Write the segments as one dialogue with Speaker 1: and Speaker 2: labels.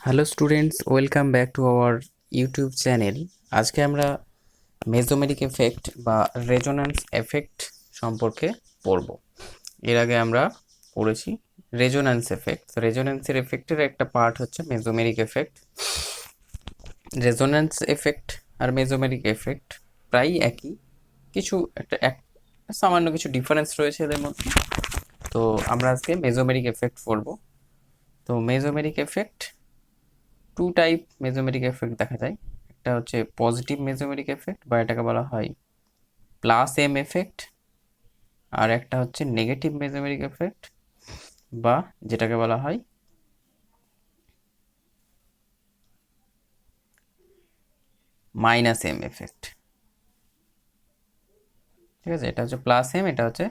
Speaker 1: Hello students, welcome back to our YouTube channel. আজকে আমরা mesomeric effect বা resonance effect সম্পর্কে পড়ব। এর আগে আমরা পড়েছি রেজোন্যান্স এফেক্ট। রেজোন্যান্সের এফেক্টের একটা পার্ট হচ্ছে মেসোমেরিক এফেক্ট। রেজোন্যান্স এফেক্ট আর মেসোমেরিক এফেক্ট প্রায় একই, কিছু সামান্য কিছু ডিফারেন্স রয়েছে এদের মধ্যে। তো আমরা আজকে মেসোমেরিক এফেক্ট পড়ব। তো mesomeric effect two type mesomeric effect দেখা যায়। একটা হচ্ছে পজিটিভ মেসোমেরিক এফেক্ট বা এটাকে বলা হয় প্লাস এম এফেক্ট, আর একটা হচ্ছে নেগেটিভ মেসোমেরিক এফেক্ট বা যেটাকে বলা হয় মাইনাস এম এফেক্ট। ঠিক আছে, এটা হচ্ছে প্লাস এম, এটা হচ্ছে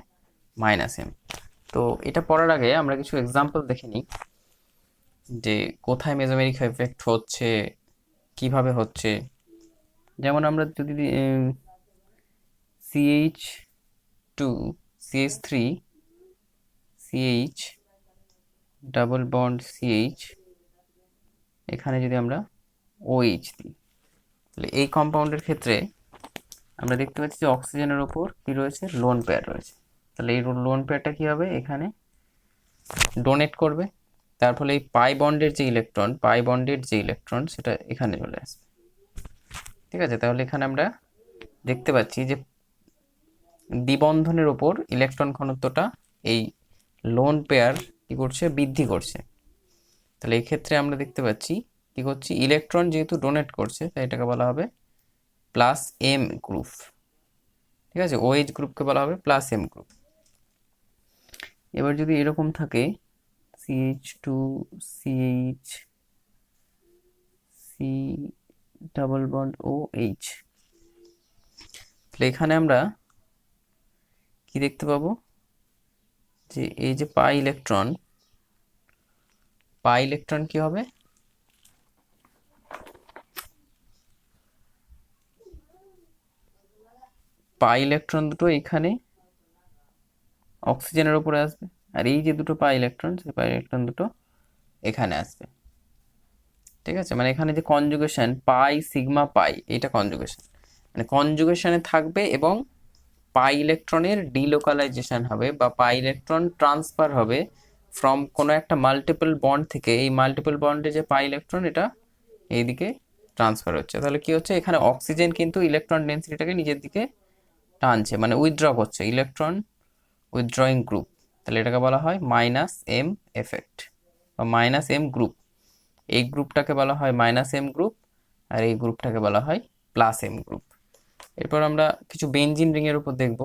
Speaker 1: মাইনাস এম। তো এটা পড়ার আগে আমরা কিছু এক্সাম্পল দেখে নিই যে কোথায় মেসোমেরিক এফেক্ট হচ্ছে, কিভাবে হচ্ছে। যেমন আমরা যদি CH2 CH3 CH double bond CH, এখানে যদি আমরা OH দিই, তাহলে এই কম্পাউন্ডের ক্ষেত্রে আমরা দেখতে পাচ্ছি যে অক্সিজেনের ওপর কি রয়েছে, লোন পেয়ার রয়েছে। তাহলে এই লোন পেয়ারটা কি হবে, এখানে ডোনেট করবে। তার ফলে এই পাই বন্ডের যে ইলেকট্রন সেটা এখানে চলে আসবে। ঠিক আছে, তাহলে এখানে আমরা দেখতে পাচ্ছি যে দ্বিবন্ধনের ওপর ইলেকট্রন ঘনত্বটা এই লোন পেয়ার কি করছে, বৃদ্ধি করছে। তাহলে এই ক্ষেত্রে আমরা দেখতে পাচ্ছি কি করছি, ইলেকট্রন যেহেতু ডোনেট করছে তাই এটাকে বলা হবে প্লাস এম গ্রুপ। ঠিক আছে, OH গ্রুপকে বলা হবে প্লাস এম গ্রুপ। এবার যদি এরকম থাকে CH2 CH C double bond OH, তাহলে এখানে আমরা কি দেখতে পাবো যে এই যে পাই ইলেকট্রন কি হবে, পাই ইলেকট্রন দুটো এখানে অক্সিজেনের উপরে আসবে, আর এই যে দুটো পাই ইলেকট্রন, সেই পাই ইলেকট্রন দুটো এখানে আসবে। ঠিক আছে, মানে এখানে যে কনজুগেশন পাই সিগমা পাই, এটা কনজুগেশন, মানে কনজুগেশনে থাকবে এবং পাই ইলেকট্রনের ডিলোকালাইজেশন হবে বা পাই ইলেকট্রন ট্রান্সফার হবে ফ্রম কোনো একটা মাল্টিপল বন্ড থেকে। এই মাল্টিপল বন্ডে যে পাই ইলেকট্রন এটা এইদিকে ট্রান্সফার হচ্ছে। তাহলে কি হচ্ছে, এখানে অক্সিজেন কিন্তু ইলেকট্রন ডেন্সিটিটাকে নিজের দিকে টানছে, মানে উইথড্র করছে, ইলেকট্রন উইথড্রয়িং গ্রুপ। তাহলে এটাকে বলা হয় মাইনাস এম এফেক্ট বা মাইনাস এম গ্রুপ। এই গ্রুপটাকে বলা হয় মাইনাস এম গ্রুপ, আর এই গ্রুপটাকে বলা হয় প্লাস এম গ্রুপ। এরপর আমরা কিছু বেনজিন রিং এর উপর দেখব।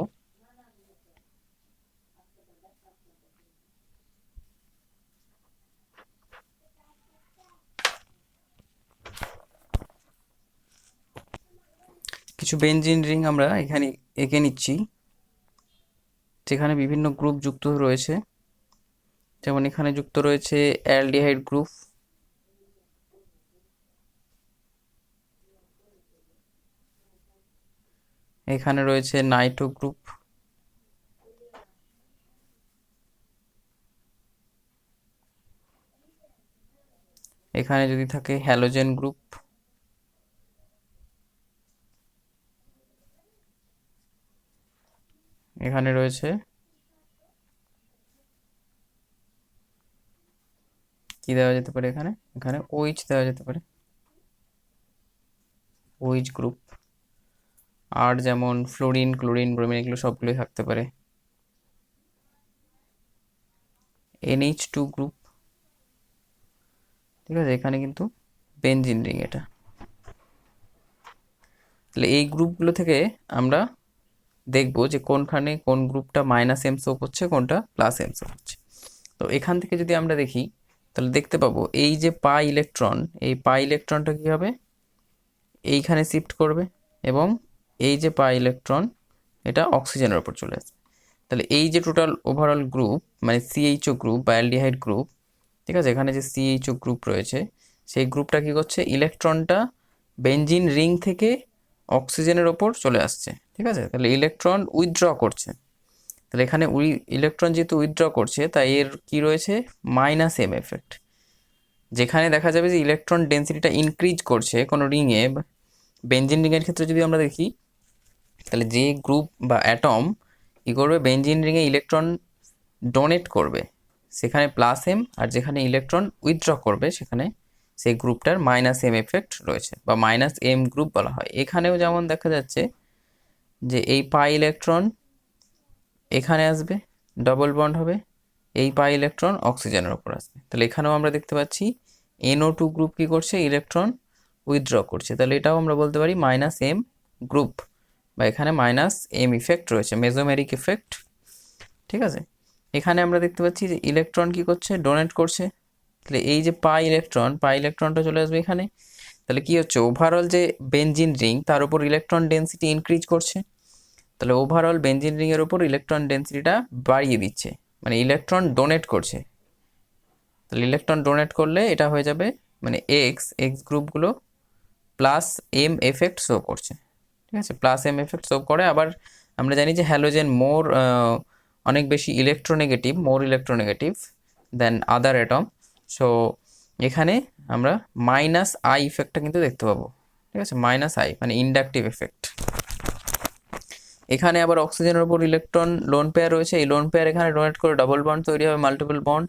Speaker 1: কিছু বেনজিন রিং আমরা এখানে এঁকে নিচ্ছি, যেখানে বিভিন্ন গ্রুপ যুক্ত রয়েছে। যেমন এখানে যুক্ত রয়েছে অ্যালডিহাইড গ্রুপ, এখানে রয়েছে নাইট্রো গ্রুপ, এখানে যদি থাকে হ্যালোজেন গ্রুপ, এখানে রয়েছে কি দেওয়া যেতে পারে, এখানে এখানে OH দেওয়া যেতে পারে, OH গ্রুপ। আর যেমন ফ্লোরিন, ক্লোরিন, ব্রোমিন এগুলো সবগুলোই থাকতে পারে। NH2 group. ঠিক আছে, এখানে কিন্তু বেনজিন রিং এটা। তাহলে এই গ্রুপগুলো থেকে আমরা দেখব যে কোনখানে কোন গ্রুপটা মাইনাস এম শো করছে, কোনটা প্লাস এম শো করছে। তো এখান থেকে যদি আমরা দেখি তাহলে দেখতে পাবো এই যে পাই ইলেকট্রন, এই পাই ইলেকট্রনটা কি হবে, এইখানে শিফট করবে এবং এই যে পাই ইলেকট্রন এটা অক্সিজেনের উপর চলে আসবে। তাহলে এই যে টোটাল ওভারঅল গ্রুপ মানে CHO গ্রুপ বা অ্যালডিহাইড গ্রুপ, ঠিক আছে, এখানে যে CHO গ্রুপ রয়েছে সেই গ্রুপটা কি করছে, ইলেকট্রনটা বেনজিন রিং থেকে অক্সিজেনের ওপর চলে আসছে। ঠিক আছে, তাহলে ইলেকট্রন উইথড্র করছে। তাহলে এখানে ইলেকট্রন যেহেতু উইথড্র করছে তাই এর কি রয়েছে, মাইনাস এম এফেক্ট। যেখানে দেখা যাবে যে ইলেকট্রন ডেন্সিটিটা ইনক্রিজ করছে কোনো রিংয়ে, বেঞ্জিন রিংয়ের ক্ষেত্রে যদি আমরা দেখি, তাহলে যে গ্রুপ বা অ্যাটম কি করবে, বেঞ্জিন রিংয়ে ইলেকট্রন ডোনেট করবে সেখানে প্লাস এম, আর যেখানে ইলেকট্রন উইথড্র করবে সেখানে সেই গ্রুপটার মাইনাস এম এফেক্ট রয়েছে বা মাইনাস এম গ্রুপ বলা হয়। এখানেও যেমন দেখা যাচ্ছে যে এই পাই ইলেকট্রন এখানে আসবে, ডবল বন্ড হবে, এই পাই ইলেকট্রন অক্সিজেনের ওপর আসবে। তাহলে এখানেও আমরা দেখতে পাচ্ছি NO2 গ্রুপ কি করছে, ইলেকট্রন উইথড্র করছে। তাহলে এটাও আমরা বলতে পারি মাইনাস এম গ্রুপ, বা এখানে মাইনাস এম ইফেক্ট রয়েছে, মেজোমেরিক ইফেক্ট। ঠিক আছে, এখানে আমরা দেখতে পাচ্ছি যে ইলেকট্রন কি করছে, ডোনেট করছে। তাহলে এই যে পাই ইলেকট্রনটা চলে আসবে এখানে। তাহলে কি হচ্ছে, ওভারঅল যে বেঞ্জিন রিং তার উপর ইলেকট্রন ডেন্সিটি ইনক্রিজ করছে। তাহলে ওভারঅল বেঞ্জিন রিং এর উপর ইলেকট্রন ডেন্সিটিটা বাড়িয়ে দিচ্ছে, মানে ইলেকট্রন ডোনেট করছে। তাহলে ইলেকট্রন ডোনেট করলে এটা হয়ে যাবে মানে এক্স গ্রুপগুলো প্লাস এম এফেক্ট শো করছে। ঠিক আছে, প্লাস এম এফেক্ট শো করে। আবার আমরা জানি যে হ্যালোজেন অনেক বেশি মোর ইলেকট্রোনেগেটিভ দেন আদার অ্যাটম। সো এখানে আমরা মাইনাস আই ইফেক্টটা কিন্তু দেখতে পাবো। ঠিক আছে, মাইনাস আই মানে ইন্ডাকটিভ এফেক্ট। এখানে আবার অক্সিজেনের উপর ইলেকট্রন লোন পেয়ার রয়েছে, এই লোন পেয়ার এখানে ডোনেট করে ডবল বন্ড তৈরি হবে, মাল্টিপল বন্ড।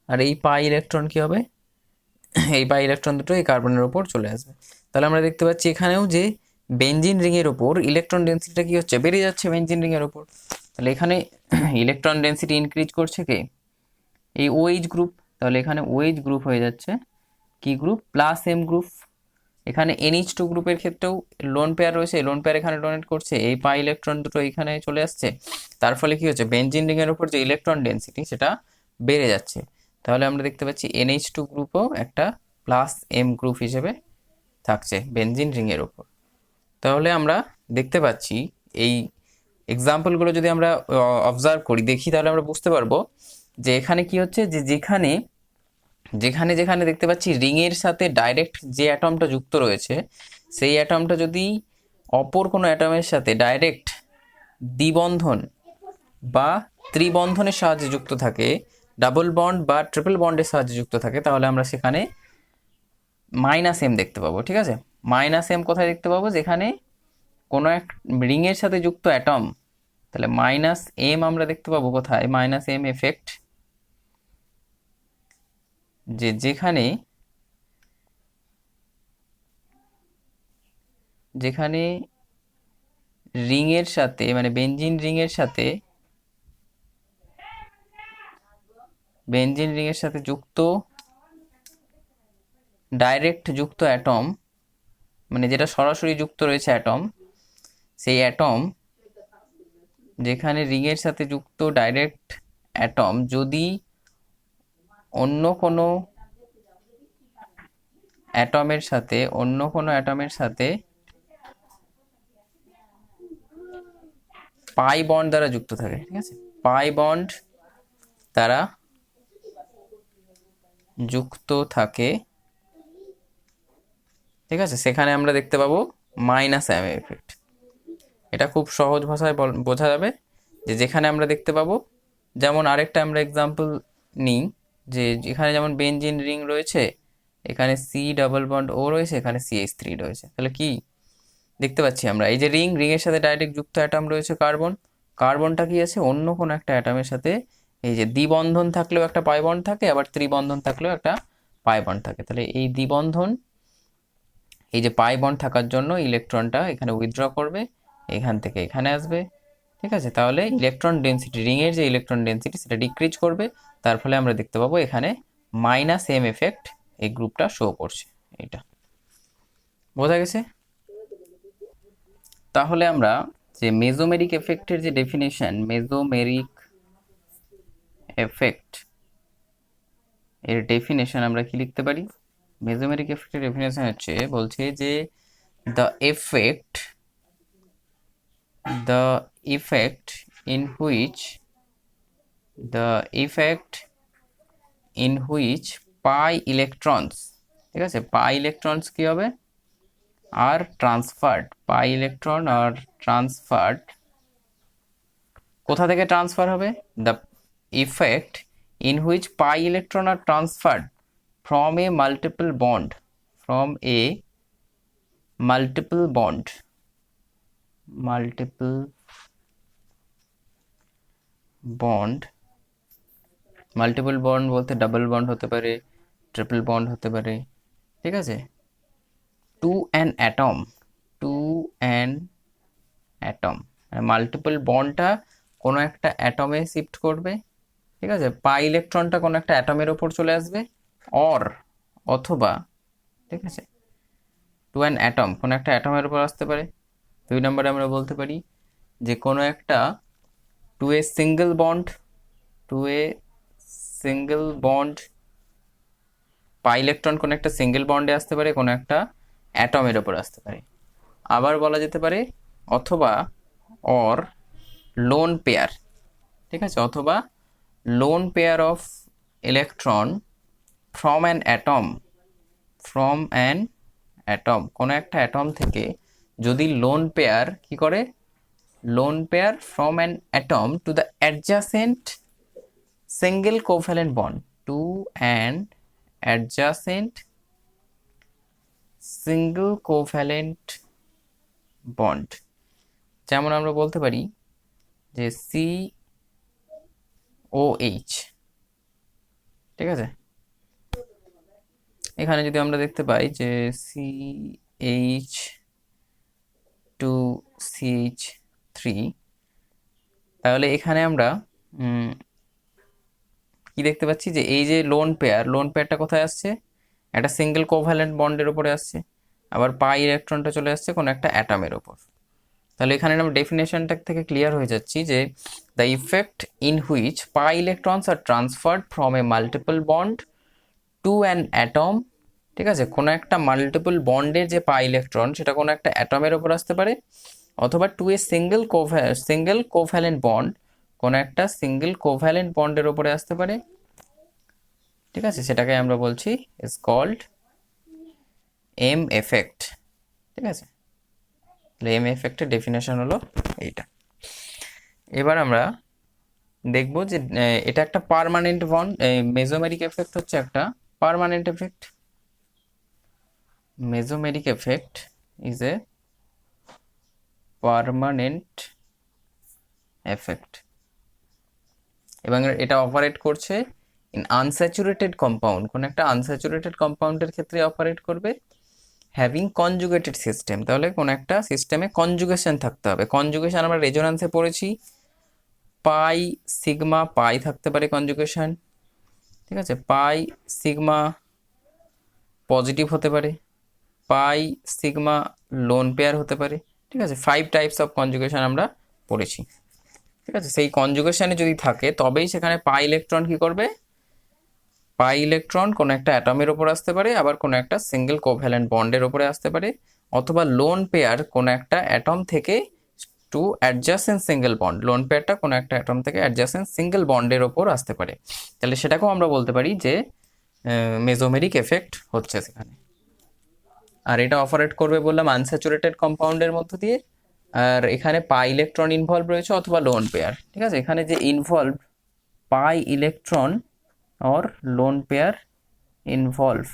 Speaker 1: আর এই পাই ইলেকট্রন কি হবে, এই পাই ইলেকট্রন দুটো এই কার্বনের উপর চলে আসবে। তাহলে আমরা দেখতে পাচ্ছি এখানেও যে বেঞ্জিন রিং এর উপর ইলেকট্রন ডেন্সিটিটা কি হচ্ছে, বেড়ে যাচ্ছে বেঞ্জিন রিং এর উপর। তাহলে এখানে ইলেকট্রন ডেন্সিটি ইনক্রিজ করছে কে, এই OH গ্রুপ। তাহলে এখানে OH গ্রুপ হয়ে যাচ্ছে কি গ্রুপ, প্লাস এম গ্রুপ। এখানে NH2 গ্রুপের ক্ষেত্রেও লোন পেয়ার রয়েছে, লোন পেয়ার এখানে ডোনেট করছে, এই পাই ইলেকট্রন দুটো এখানে চলে আসছে। তার ফলে কি হচ্ছে, বেঞ্জিন রিং এর উপর যে ইলেকট্রন ডেন্সিটি সেটা বেড়ে যাচ্ছে। তাহলে আমরা দেখতে পাচ্ছি NH2 গ্রুপও একটা প্লাস এম গ্রুপ হিসেবে থাকছে বেঞ্জিন রিং এর উপর। তাহলে আমরা দেখতে পাচ্ছি এই এক্সাম্পলগুলো যদি আমরা অবজার্ভ করি, দেখি, তাহলে আমরা বুঝতে পারবো যে এখানে কি হচ্ছে, যে যেখানে যেখানে যেখানে দেখতে পাচ্ছি রিংয়ের সাথে ডাইরেক্ট যে অ্যাটমটা যুক্ত রয়েছে, সেই অ্যাটমটা যদি অপর কোনো অ্যাটমের সাথে ডাইরেক্ট দ্বিবন্ধন বা ত্রিবন্ধনের সাহায্যে যুক্ত থাকে, ডাবল বন্ড বা ট্রিপল বন্ডের সাহায্যে যুক্ত থাকে, তাহলে আমরা সেখানে মাইনাস এম দেখতে পাবো। ঠিক আছে, মাইনাস এম কোথায় দেখতে পাবো, যেখানে কোনো এক রিংয়ের সাথে যুক্ত অ্যাটম। তাহলে মাইনাস এম আমরা দেখতে পাবো কোথায়, মাইনাস এম এফেক্ট, যে যেখানে যেখানে রিংয়ের সাথে মানে বেঞ্জিন রিংয়ের সাথে যুক্ত ডাইরেক্ট যুক্ত অ্যাটম, মানে যেটা সরাসরি যুক্ত রয়েছে অ্যাটম, সেই অ্যাটম যেখানে রিংয়ের সাথে যুক্ত ডাইরেক্ট অ্যাটম যদি অন্য কোনো অ্যাটমের সাথে পাই বন্ড দ্বারা যুক্ত থাকে। ঠিক আছে, পাই বন্ড দ্বারা যুক্ত থাকে, ঠিক আছে, সেখানে আমরা দেখতে পাবো মাইনাস এম এফেক্ট। এটা খুব সহজ ভাষায় বোঝা যাবে যে যেখানে আমরা দেখতে পাবো, যেমন আরেকটা আমরা এক্সাম্পল নিই, যে এখানে যেমন বেঞ্জিন রিং রয়েছে, এখানে সি ডাবল বন্ড ও রয়েছে, এখানে CH3 রয়েছে। তাহলে কি দেখতে পাচ্ছি আমরা, এই যে রিংয়ের সাথে ডাইরেক্ট যুক্ত অ্যাটম রয়েছে কার্বনটা কি আছে, অন্য কোনো একটা অ্যাটমের সাথে এই যে দ্বিবন্ধন থাকলেও একটা পাই বন্ড থাকে, আবার ত্রিবন্ধন থাকলেও একটা পাই বন্ড থাকে। তাহলে এই দ্বিবন্ধন, এই যে পাই বন্ড থাকার জন্য ইলেকট্রনটা এখানে উইথড্র করবে, এখান থেকে এখানে আসবে। ঠিক আছে, তাহলে ইলেকট্রন ডেন্সিটি, রিংয়ের যে ইলেকট্রন ডেন্সিটি সেটা ডিক্রিজ করবে। তার ফলে আমরা দেখতে পাবো এখানে মাইনাস এম এফেক্ট এই গ্রুপটা শো করছে। এটা বোঝা গেছে? তাহলে আমরা যে মেজোমেরিক এফেক্টের যে ডেফিনেশন, মেজোমেরিক এফেক্ট এর ডেফিনেশন আমরা কি লিখতে পারি, মেজোমেরিক এফেক্টের ডেফিনেশন হচ্ছে, বলছে যে the effect in which pi electrons, ঠিক আছে, পাই ইলেকট্রনস কি হবে, are transferred, pi electron are transferred, কোথা থেকে ট্রান্সফার হবে, the effect in which pi electron are transferred from a multiple bond, from a multiple bond, multiple bond, multiple bond বলতে double bond হতে পারে, ট্রিপল বন্ড হতে পারে, ঠিক আছে, to an atom, to an atom, multiple বন্ডটা কোনো একটা অ্যাটমে শিফট করবে, ঠিক আছে, পাই ইলেকট্রনটা কোনো একটা অ্যাটমের ওপর চলে আসবে, অর অথবা, ঠিক আছে, টু অ্যান অ্যাটম কোনো একটা অ্যাটমের উপর আসতে পারে। 2 নম্বরে আমরা বলতে পারি যে কোনো একটা to a single bond, to a single bond, pi electron কোনো একটা সিঙ্গেল বন্ডে আসতে পারে, কোনো একটা অ্যাটমের ওপর আসতে পারে। আবার বলা যেতে পারে অথবা অর লোন পেয়ার, ঠিক আছে, অথবা lone pair of electron from an atom, from an atom কোনো একটা অ্যাটম থেকে যদি লোন পেয়ার কি করে, lone pair from an atom to the adjacent single covalent bond, to an adjacent single covalent bond. যেমন আমরা বলতে পারি যে COH, ঠিক আছে, এখানে যদি আমরা দেখতে পাই যে CH2CH3, তাহলে এখানে আমরা কি দেখতে পাচ্ছি যে এই যে লোন পেয়ার, লোন পেয়ারটা কোথায় আসছে, একটা সিঙ্গেল কোভ্যালেন্ট বন্ডের উপরে আসছে, আবার পাই ইলেকট্রনটা চলে আসছে কোনো একটা অ্যাটমের ওপর। তাহলে এখানে আমরা ডেফিনেশনটা থেকে ক্লিয়ার হয়ে যাচ্ছি যে the effect in which pi electrons are transferred from a multiple bond to an atom, ঠিক আছে, কোনো একটা মাল্টিপল বন্ডের যে পাই ইলেকট্রন সেটা কোনো একটা অ্যাটমের ওপর আসতে পারে, অথবা to a single covalent bond কোনো একটা সিঙ্গেল কোভ্যালেন্ট বন্ডের ওপরে আসতে পারে, ঠিক আছে, সেটাকে আমরা বলছি ইজ কল্ড এম এফেক্ট, ঠিক আছে। তাহলে এম এফেক্টের ডেফিনেশন হলো এইটা। এবার আমরা দেখব যে এটা একটা পার্মানেন্ট বন্ড, মেসোমেরিক এফেক্ট হচ্ছে একটা permanent effect, mesomeric effect is a permanent effect, এবং এটা অপারেট করছে ইন আনস্যাচুরেটেড কম্পাউন্ড, কোন একটা আনস্যাচুরেটেড কম্পাউন্ডের ক্ষেত্রে অপারেট করবে, হ্যাভিং কনজুগেটেড সিস্টেম, তাহলে কোন একটা সিস্টেমে কনজুগেশন থাকতে হবে। কনজুগেশন আমরা রেজোন্যান্সে পড়েছি, পাই সিগমা পাই থাকতে পারে কনজুগেশন, ঠিক আছে, পাই সিগমা পজিটিভ হতে পারে, পাই সিগমা লোন পেয়ার হতে পারে, ঠিক আছে, 5 টাইপস অফ কনজুগেশন আমরা পড়েছি, ঠিক আছে। সেই কনজুগেশনে যদি থাকে তবেই সেখানে পাই ইলেকট্রন কি করবে, পাই ইলেকট্রন কোনো একটা অ্যাটমের ওপর আসতে পারে, আবার কোনো একটা সিঙ্গেল কোভ্যালেন্ট বন্ডের ওপরে আসতে পারে, অথবা লোন পেয়ার কোনো একটা অ্যাটম থেকে to adjacent single bond, lone পেয়ারটা কোনো একটা অ্যাটম থেকে অ্যাডজাসেন্ট সিঙ্গেল বন্ডের ওপর আসতে পারে। তাহলে সেটাকেও আমরা বলতে পারি যে মেসোমেরিক এফেক্ট হচ্ছে সেখানে। আর এটা অপারেট করবে বললাম আনস্যাচুরেটেড কম্পাউন্ডের মধ্য দিয়ে, আর এখানে পাই ইলেকট্রন ইনভলভ রয়েছে অথবা লোন পেয়ার, ঠিক আছে, এখানে যে involve pi electron or lone pair involves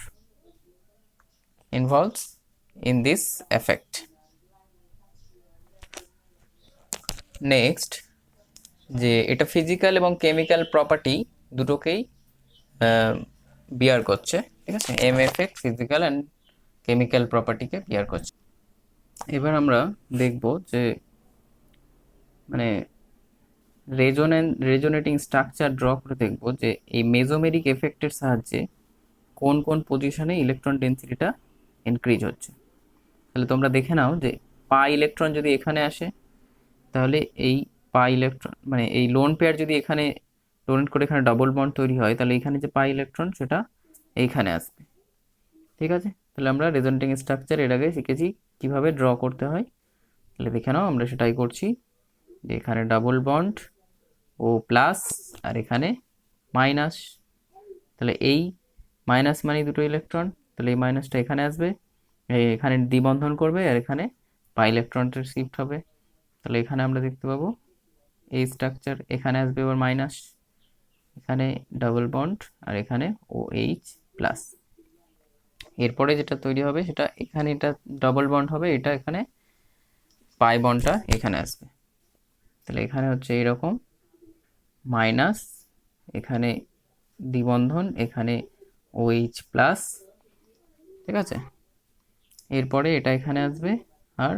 Speaker 1: in this effect. Next যে এটা ফিজিক্যাল এবং কেমিক্যাল প্রপার্টি দুটোকেই বিয়ার করছে, ঠিক আছে, M effect physical and chemical প্রপার্টিকে বিয়ার করছে। এবার আমরা দেখব যে মানে রেজোনেটিং স্ট্রাকচার ড্র করে দেখব যে এই মেসোমেরিক এফেক্টের সাহায্যে কোন কোন পজিশনে ইলেকট্রন ডেন্সিটিটা ইনক্রিজ হচ্ছে। তাহলে তোমরা দেখে নাও যে পাই ইলেকট্রন যদি এখানে আসে, তাহলে এই পাই ইলেকট্রন মানে এই লোন পেয়ার যদি এখানে ডোনেট করে এখানে ডাবল বন্ড তৈরি হয়, তাহলে এখানে যে পাই ইলেকট্রন সেটা এইখানে আসবে, ঠিক আছে। তাহলে আমরা রেজোনেটিং স্ট্রাকচার এর আগে শিখেছি কিভাবে ড্র করতে হয়, তাহলে দেখে নাও আমরা সেটাই করছি, যে এখানে ডাবল বন্ড ও প্লাস আর এখানে মাইনাস, তাহলে এই মাইনাস মানে দুটো ইলেকট্রন, তাহলে এই মাইনাসটা এখানে আসবে, এখানে দ্বিবন্ধন করবে আর এখানে পাই ইলেকট্রনটা শিফট হবে, তাহলে এখানে আমরা দেখতে পাবো এই স্ট্রাকচার, এখানে আসবে এবার মাইনাস, এখানে ডাবল বন্ড আর এখানে OH প্লাস, এরপরে যেটা তৈরি হবে সেটা এখানে এটা ডবল বন্ড হবে, এটা এখানে পাই বন্ডটা এখানে আসবে। তাহলে এখানে হচ্ছে এরকম মাইনাস, এখানে দ্বিবন্ধন, এখানে OH প্লাস, ঠিক আছে। এরপরে এটা এখানে আসবে, আর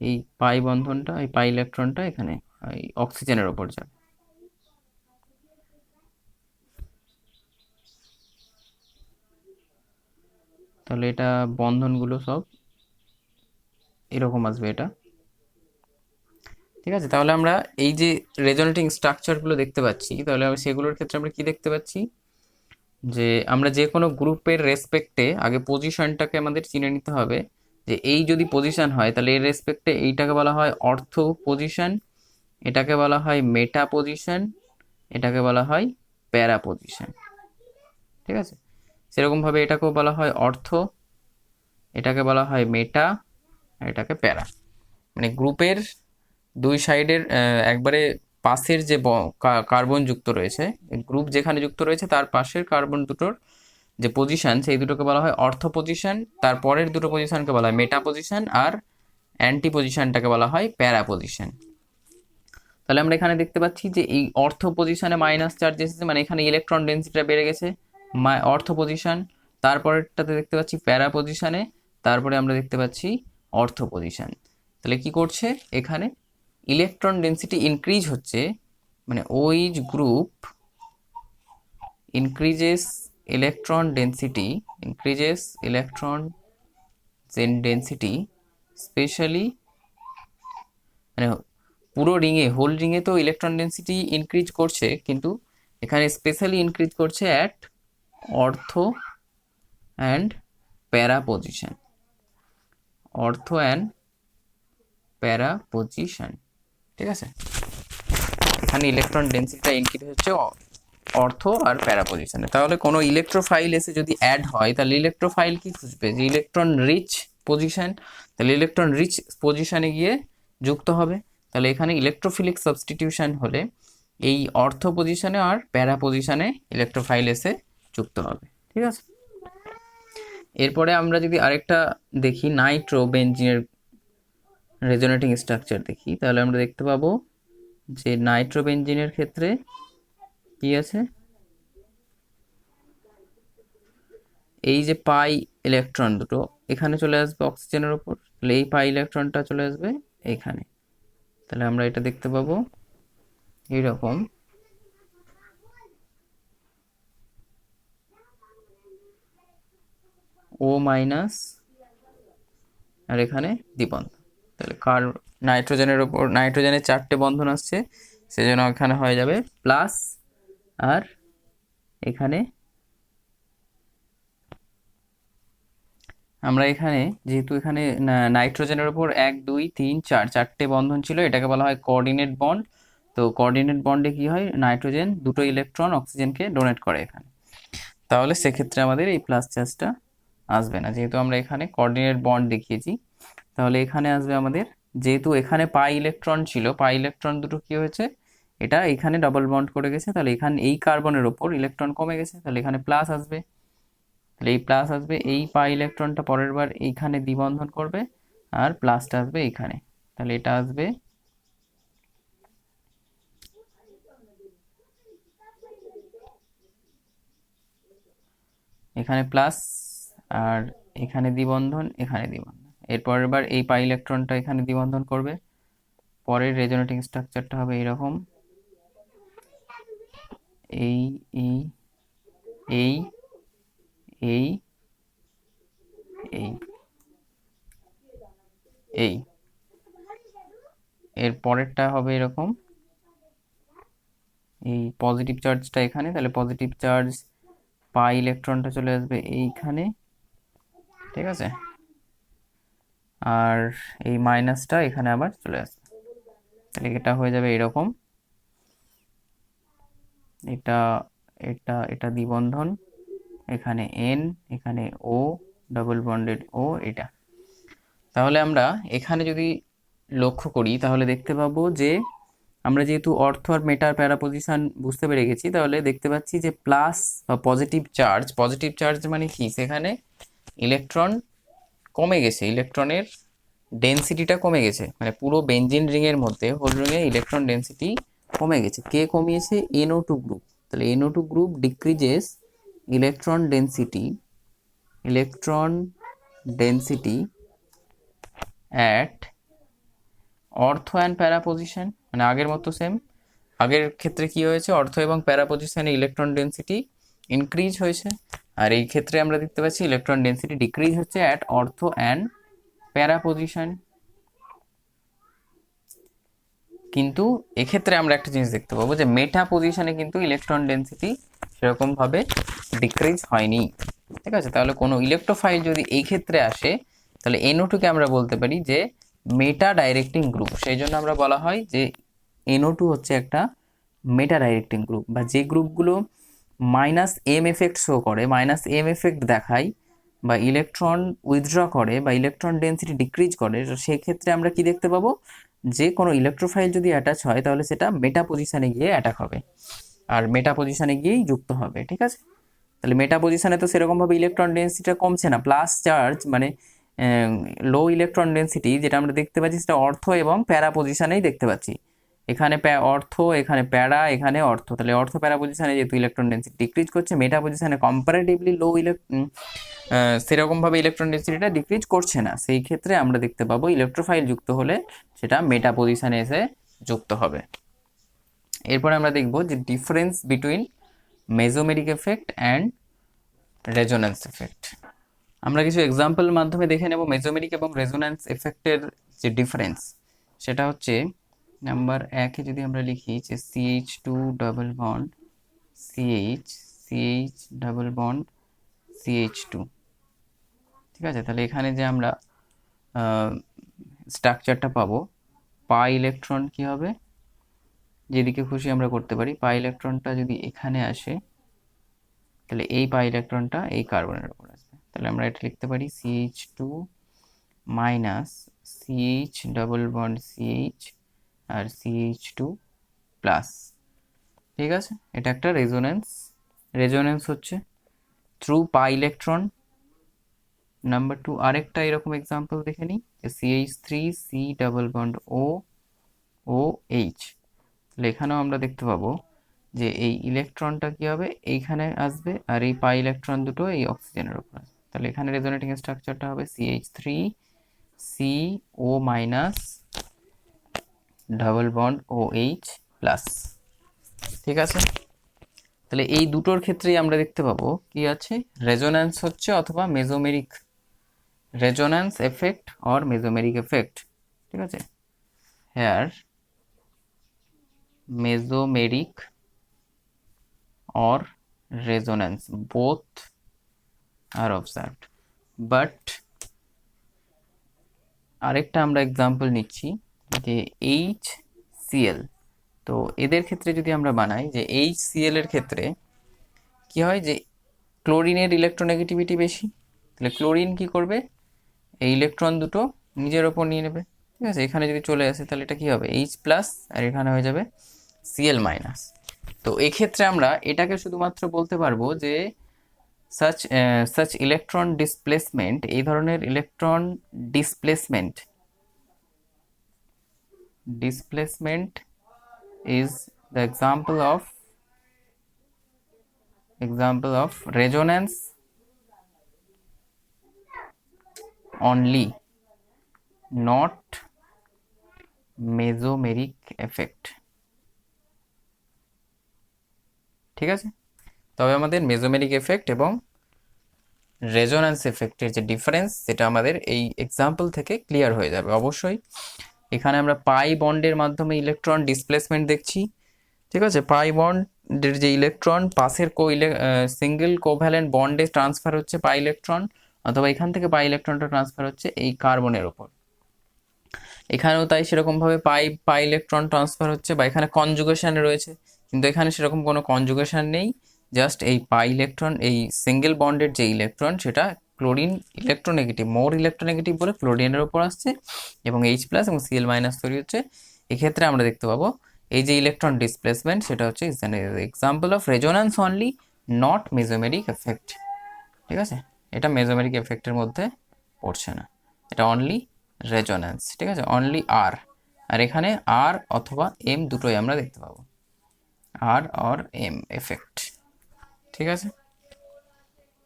Speaker 1: এই পাই বন্ধনটা, এই পাই ইলেকট্রনটা এখানে এই অক্সিজেনের ওপর যাবে। তাহলে এটা বন্ধনগুলো সব এরকম আসবে এটা, ঠিক আছে। তাহলে আমরা এই যে রেজোনেটিং স্ট্রাকচারগুলো দেখতে পাচ্ছি, তাহলে সেগুলোর ক্ষেত্রে আমরা কি দেখতে পাচ্ছি, যে আমরা যে কোনো গ্রুপের রেসপেক্টে আগে পজিশনটাকে আমাদের চিনে নিতে হবে, যে এই যদি পজিশন হয় তাহলে এর রেসপেক্টে এইটাকে বলা হয় অর্থ পজিশন, এটাকে বলা হয় মেটা পজিশন, এটাকে বলা হয় প্যারা পজিশন, ঠিক আছে। সেরকমভাবে এটাকেও বলা হয় অর্থ, এটাকে বলা হয় মেটা, আর এটাকে প্যারা। মানে গ্রুপের দুই সাইডের একবারে পাশের যে কার্বন যুক্ত রয়েছে, গ্রুপ যেখানে যুক্ত রয়েছে তার পাশের কার্বন দুটোর যে পজিশন, সেই দুটোকে বলা হয় অর্থ পজিশন, তারপরের দুটো পজিশনকে বলা হয় মেটা পজিশন, আর অ্যান্টি পজিশনটাকে বলা হয় প্যারা পজিশন। তাহলে আমরা এখানে দেখতে পাচ্ছি যে এই অর্থ পজিশনে মাইনাস চার্জ এসেছে, মানে এখানে ইলেকট্রন ডেন্সিটিটা বেড়ে গেছে অর্থ পজিশন, তারপরেরটাতে দেখতে পাচ্ছি প্যারা পজিশনে, তারপরে আমরা দেখতে পাচ্ছি অর্থ পজিশন। তাহলে কি করছে, এখানে ইলেকট্রন ডেন্সিটি ইনক্রিজ হচ্ছে, মানে OH group increases electron density, specially মানে পুরো রিংয়ে, হোল রিংয়ে তো ইলেকট্রন ডেন্সিটি ইনক্রিজ করছে, কিন্তু এখানে স্পেশালি ইনক্রিজ করছে অ্যাট অর্থ অ্যান্ড প্যারা পজিশন, অর্থ অ্যান্ড প্যারা পজিশন, ঠিক আছে। এখানে ইলেকট্রন ডেন্সিটিটা ইনক্রিজ হচ্ছে অর্থ আর প্যারা পজিশনে। তাহলে কোনো ইলেকট্রোফাইল এসে যদি অ্যাড হয়, তাহলে ইলেকট্রোফাইল কি খুঁজবে, যে ইলেকট্রন রিচ পজিশন, তাহলে ইলেকট্রন রিচ পজিশনে গিয়ে যুক্ত হবে। তাহলে এখানে ইলেকট্রোফিলিক সাবস্টিটিউশন হলে এই অর্থ পজিশনে আর প্যারা পজিশনে ইলেকট্রোফাইল এসে যুক্ত হবে, ঠিক আছে। এরপরে আমরা যদি আরেকটা দেখি নাইট্রো বেঞ্জিনের রেজোনেটিং স্ট্রাকচার দেখি, তাহলে আমরা দেখতে পাবো যে নাইট্রো বেঞ্জিনের ক্ষেত্রে কি আছে, এই যে পাই ইলেকট্রন দুটো এখানে চলে আসবে অক্সিজেনের উপর, তাহলে এই পাই ইলেকট্রনটা চলে আসবে এইখানে। তাহলে আমরা এটা দেখতে পাবো এইরকম, O মাইনাস, আর এখানে দ্বিবন্ধন। তাহলে নাইট্রোজেনের উপর, নাইট্রোজেনের 4টে বন্ধন আসছে, সেজন্য এখানে হয়ে যাবে প্লাস, আর এখানে আমরা এখানে যেহেতু এখানে নাইট্রোজেনের উপর 1 2 3 4 চারটে বন্ধন ছিল, এটাকে বলা হয় কোঅর্ডিনেট বন্ড। তো কোঅর্ডিনেট বন্ডে কি হয়, নাইট্রোজেন দুটো ইলেকট্রন অক্সিজেনকে ডোনেট করে এখানে, তাহলে সেক্ষেত্রে আমাদের এই প্লাস চার্জটা আসবে না, যেহেতু আমরা এখানে কোঅর্ডিনেট বন্ড দেখিয়েছি। তাহলে এখানে আসবে আমাদের, যেহেতু এখানে পাই ইলেকট্রন ছিল, পাই ইলেকট্রন দুটো কি হয়েছে, এটা এখানে ডাবল বন্ড করে গেছে, তাহলে এখানে এই কার্বনের ওপর ইলেকট্রন কমে গেছে, তাহলে এখানে প্লাস আসবে। তাহলে এই প্লাস আসবে, এই পাই ইলেকট্রনটা পরের বার এইখানে দ্বিবন্ধন করবে, আর প্লাসটা আসবে এইখানে, তাহলে এটা আসবে এখানে প্লাস, আর এখানে দ্বিবন্ধন, এখানে দ্বিবন্ধন। এর পরের বার এই পাই ইলেকট্রনটা এখানে দ্বিবন্ধন করবে, পরের রেজোনেটিং স্ট্রাকচারটা হবে এইরকম, এই এই এই এই এই এই এর পরেরটা হবে এরকম, এই পজিটিভ চার্জটা এখানে, তাহলে পজিটিভ চার্জ পাই ইলেকট্রনটা চলে আসবে এইখানে, ঠিক আছে, আর এই মাইনাসটা এখানে আবার চলে আসবে, তাহলে এটা হয়ে যাবে এরকম, এটা এটা এটা দ্বিবন্ধন, এখানে N, এখানে O, ডাবল বন্ডেড O, এটা। তাহলে আমরা এখানে যদি লক্ষ্য করি তাহলে দেখতে পাবো যে আমরা যেহেতু অর্থ আর মেটার প্যারা পজিশন বুঝতে পেরে গেছি, তাহলে দেখতে পাচ্ছি যে প্লাস বা পজিটিভ চার্জ মানে কি, সেখানে ইলেকট্রন কমে গেছে, ইলেকট্রনের ডেন্সিটিটা কমে গেছে, মানে পুরো বেঞ্জিন রিং এর মধ্যে হোল রিং এ ইলেকট্রন ডেন্সিটি কমে গেছে। কে কমিয়েছে? NO2 group. তাহলে NO2 group decreases electron density at অর্থ অ্যান্ড প্যারা পজিশন, মানে আগের মতো সেম। আগের ক্ষেত্রে কি হয়েছে? অর্থ এবং প্যারা পজিশনে ইলেকট্রন ডেন্সিটি ইনক্রিজ হয়েছে, আর এই ক্ষেত্রে আমরা দেখতে পাচ্ছি ইলেকট্রন ডেন্সিটি ডিক্রিজ হচ্ছে অ্যাট অর্থ অ্যান্ড প্যারা পজিশন। কিন্তু এক্ষেত্রে আমরা একটা জিনিস দেখতে পাবো যে মেটা পজিশনে কিন্তু ইলেকট্রন ডেন্সিটি সেরকম ভাবে ডিক্রিজ হয়নি। ঠিক আছে, তাহলে কোনো ইলেকট্রোফাইল যদি এই ক্ষেত্রে আসে, তাহলে NO2 কে আমরা বলতে পারি যে মেটা ডাইরেক্টিং গ্রুপ। সেই জন্য আমরা বলা হয় যে NO2 হচ্ছে একটা মেটা ডাইরেক্টিং গ্রুপ, বা যে গ্রুপগুলো -m এফেক্ট শো করে, -m এফেক্ট দেখায়, বা ইলেকট্রন উইথড্র করে, বা ইলেকট্রন ডেন্সিটি ডিক্রিজ করে, তো সেই ক্ষেত্রে আমরা কি দেখতে পাবো? যে কোনো ইলেকট্রোফাইল যদি অ্যাটাচ হয় তাহলে সেটা মেটা পজিশনে গিয়ে অ্যাটাক হবে, আর মেটা পজিশনে গিয়েই যুক্ত হবে। ঠিক আছে, তাহলে মেটা পজিশনে তো সেরকমভাবে ইলেকট্রন ডেন্সিটিটা কমছে না, প্লাস চার্জ মানে লো ইলেকট্রন ডেন্সিটি যেটা আমরা দেখতে পাচ্ছি সেটা অর্থ এবং প্যারা পজিশনেই দেখতে পাচ্ছি। এখানে অর্থ, এখানে প্যারা, এখানে অর্থ। তাহলে অর্থ প্যারা পজিশনে যেহেতু ইলেকট্রন ডেন্সিটি ডিক্রিজ করছে, মেটা পজিশনে কম্পারেটিভলি লো সেরকমভাবে ইলেকট্রন ডেন্সিটিটা ডিক্রিজ করছে না, সেই ক্ষেত্রে আমরা দেখতে পাবো ইলেকট্রোফাইল যুক্ত হলে সেটা মেটা পজিশনে এসে যুক্ত হবে। এরপরে আমরা দেখব যে difference between mesomeric effect and resonance effect. আমরা কিছু এক্সাম্পল মাধ্যমে দেখে নেব মেসোমেরিক এবং রেজোন্যান্স এফেক্টের যে ডিফারেন্স। সেটা হচ্ছে নাম্বার 1-এ যদি আমরা লিখি যে CH2 double bond CH double bond CH2। ঠিক আছে, তাহলে এখানে যে আমরা স্ট্রাকচারটা পাবো, পাই ইলেকট্রন কি হবে? যেদিকে খুশি আমরা করতে পারি। পাই ইলেকট্রনটা যদি এখানে আসে তাহলে এই পাই ইলেকট্রনটা এই কার্বনের উপর আসবে। তাহলে আমরা এটা লিখতে পারি CH2 minus CH double bond CH আর CH2 প্লাস। ঠিক আছে, এটা একটা রেজোনেন্স হচ্ছে থ্রু পাই ইলেকট্রন। নাম্বার 2 আরেকটা এরকম এক্সাম্পল দেখে নিই, CH3 C double bond OH। তাহলে এখানেও আমরা দেখতে পাবো যে এই ইলেকট্রনটা কি হবে? এইখানে আসবে, আর এই পাই ইলেকট্রন দুটো এই অক্সিজেনের উপর আসবে। তাহলে এখানে রেজোনেটিং স্ট্রাকচারটা হবে CH3 CO minus double bond OH plus. ঠিক আছে, তাহলে এই দুটোর ক্ষেত্রেই আমরা দেখতে পাবো কি আছে? রেজোন্যান্স হচ্ছে অথবা mesomeric, resonance effect or mesomeric effect. ঠিক আছে, hair mesomeric or resonance both are observed, but আরেকটা আমরা এক্সাম্পল নিচ্ছি যে HCl। তো এদের ক্ষেত্রে যদি আমরা বানাই যে HCl এর ক্ষেত্রে কি হয় যে ক্লোরিনের ইলেকট্রোনেগেটিভিটি বেশি, তাহলে ক্লোরিন কি করবে? এই ইলেকট্রন দুটো নিজের ওপর নিয়ে নেবে। ঠিক আছে, এখানে যদি চলে আসে তাহলে এটা কি হবে? H প্লাস, আর এখানে হয়ে যাবে Cl মাইনাস। তো এক্ষেত্রে আমরা এটাকে শুধুমাত্র বলতে পারবো যে such electron displacement, এই ধরনের electron displacement is the example of resonance only, not mesomeric effect। ঠিক আছে, তবে আমাদের মেসোমেরিক এফেক্ট এবং রেজোন্যান্স এফেক্টের যে ডিফারেন্স সেটা আমাদের এই এক্সাম্পল থেকে ক্লিয়ার হয়ে যাবে অবশ্যই। এখানে আমরা পাই বন্ডের মাধ্যমে ইলেকট্রন ডিসপ্লেসমেন্ট দেখছি। ঠিক আছে, পাই বন্ডের যে ইলেকট্রন পাশের সিঙ্গেল কোভ্যালেন্ট বন্ডে ট্রান্সফার হচ্ছে পাই ইলেকট্রন, অথবা এখান থেকে পাই ইলেকট্রনটা ট্রান্সফার হচ্ছে এই কার্বনের ওপর। এখানেও তাই সেরকমভাবে পাই ইলেকট্রন ট্রান্সফার হচ্ছে, বা এখানে কনজুগেশন রয়েছে, কিন্তু এখানে সেরকম কোনো কনজুগেশন নেই। জাস্ট এই পাই ইলেকট্রন, এই সিঙ্গেল বন্ডের যে ইলেকট্রন সেটা ক্লোরিন ইলেকট্রোনেগেটিভ, মোর ইলেকট্রোনেগেটিভ বলে ক্লোরিনের ওপর আসছে, এবং H প্লাস এবং Cl মাইনাস তৈরি হচ্ছে। এক্ষেত্রে আমরা দেখতে পাবো এই যে ইলেকট্রন ডিসপ্লেসমেন্ট সেটা হচ্ছে example of resonance only, not mesomeric effect. ঠিক আছে, এটা মেজোমেরিক এফেক্টের মধ্যে পড়ছে না, এটা অনলি রেজোন্যান্স, ঠিক আছে, অনলি আর। আর এখানে আর অথবা এম দুটোই আমরা দেখতে পাবো, আর অর এম এফেক্ট, ঠিক আছে।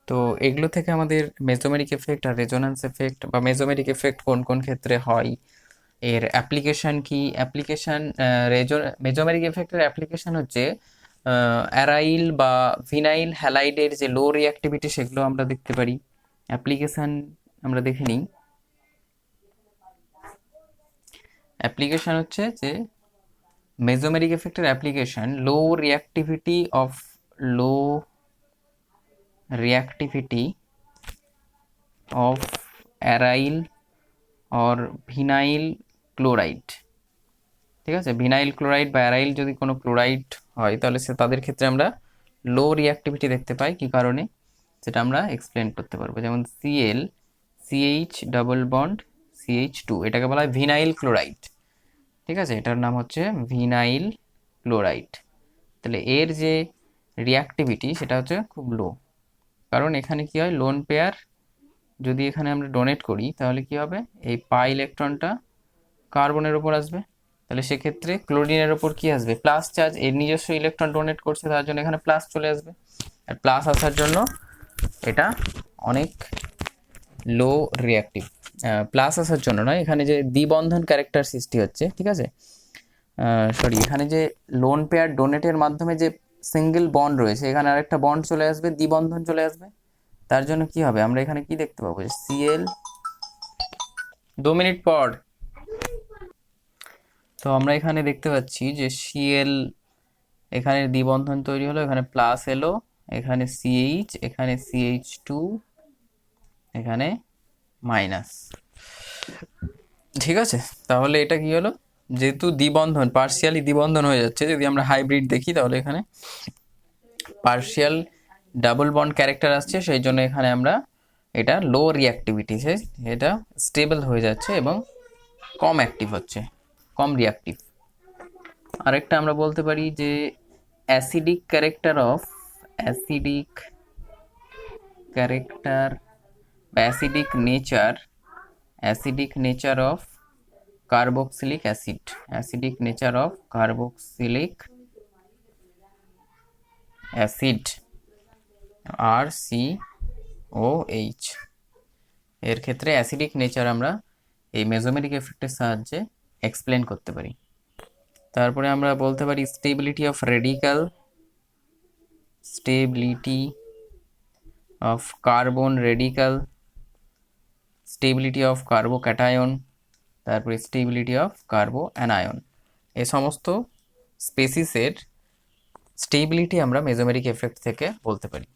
Speaker 1: তো এগুলো থেকে আমাদের মেজোমেরিক এফেক্ট আর রেজোন্যান্স এফেক্ট বা মেজোমেরিক এফেক্ট কোন কোন ক্ষেত্রে হয়, এর অ্যাপ্লিকেশন কি, অ্যাপ্লিকেশন মেজোমেরিক এফেক্টের অ্যাপ্লিকেশন হচ্ছে অ্যারাইল বা ভিনাইল হ্যালাইডের যে লো রিঅ্যাক্টিভিটি সেগুলো আমরা দেখতে পারি। অ্যাপ্লিকেশন আমরা দেখে নিই। অ্যাপ্লিকেশন হচ্ছে যে মেজোমেরিক এফেক্টের application low reactivity of aryl or vinyl chloride, ঠিক আছে। ভিনাইল ক্লোরাইড বা অ্যারাইল যদি কোনো ক্লোরাইড হয় তাহলে তাদের ক্ষেত্রে আমরা লো রিঅ্যাক্টিভিটি দেখতে পাই, কি কারণে সেটা আমরা এক্সপ্লেন করতে পারবো। যেমন CL CH double bond CH2, এটাকে বলা হয় ভিনাইল ক্লোরাইড, ঠিক আছে, এটার নাম হচ্ছে ভিনাইল ক্লোরাইড। তাহলে এর যে রিঅ্যাক্টিভিটি সেটা হচ্ছে খুব লো, কারণ এখানে কি হয়, লোন পেয়ার যদি এখানে আমরা ডোনেট করি তাহলে কি হবে, এই পাই ইলেকট্রনটা কার্বনের ওপর আসবে, তাহলে সেক্ষেত্রে ক্লোরিনের ওপর কি আসবে, প্লাস চার্জ, এর নিজস্ব ইলেকট্রন ডোনেট করছে তার জন্য এখানে প্লাস চলে আসবে, আর প্লাস আসার জন্য এটা অনেক লো রিঅ্যাক্টিভ। প্লাস আসার জন্য নয়, এখানে যে দ্বিবন্ধন ক্যারেক্টার সৃষ্টি হচ্ছে, ঠিক আছে, সরি, এখানে যে লোন পেয়ার ডোনেটের মাধ্যমে যে সিঙ্গেল বন্ড রয়েছে এখানে আরেকটা বন্ড চলে আসবে, দ্বিবন্ধন চলে আসবে, তার জন্য কি হবে, আমরা এখানে কি দেখতে পাবো, সিএল, 2 মিনিট পর। তো আমরা এখানে দেখতে পাচ্ছি যে সিএল, এখানে দ্বিবন্ধন তৈরি হলো, এখানে প্লাস এলো, এখানে সিএইচ, এখানে CH2, এখানে মাইনাস, ঠিক আছে। তাহলে এটা কি হলো, যেহেতু দ্বিবন্ধন পার্শিয়ালি দ্বিবন্ধন হয়ে যাচ্ছে, যদি আমরা হাইব্রিড দেখি তাহলে এখানে পার্শিয়াল ডাবল বন্ড ক্যারেক্টার আসছে, সেই জন্য এখানে আমরা এটা লো রিঅ্যাক্টিভিটি, এটা স্টেবল হয়ে যাচ্ছে এবং কম অ্যাক্টিভ হচ্ছে, কম রিঅ্যাক্টিভ। আরেকটা আমরা বলতে পারি যে অ্যাসিডিক ক্যারেক্টার বা acidic nature of carboxylic acid, RCOH, এর ক্ষেত্রে অ্যাসিডিক নেচার আমরা এই মেজোমেরিক এফেক্টের সাহায্যে এক্সপ্লেন করতে পারি। তারপরে আমরা বলতে পারি stability of carbon radical, stability of carbocation, তারপরে স্টেবিলিটি অফ কার্বো অ্যানায়ন, এই সমস্ত স্পেসিসের স্টেবিলিটি আমরা মেজোমেরিক এফেক্ট থেকে বলতে পারি।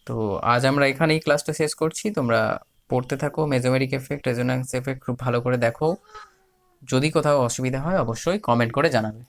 Speaker 1: তো আজ আমরা এখানেই ক্লাসটা শেষ করছি, তোমরা পড়তে থাকো মেজোমেরিক এফেক্ট, রেজোন্যান্স এফেক্ট খুব ভালো করে দেখো, যদি কোথাও অসুবিধা হয় অবশ্যই কমেন্ট করে জানাবে।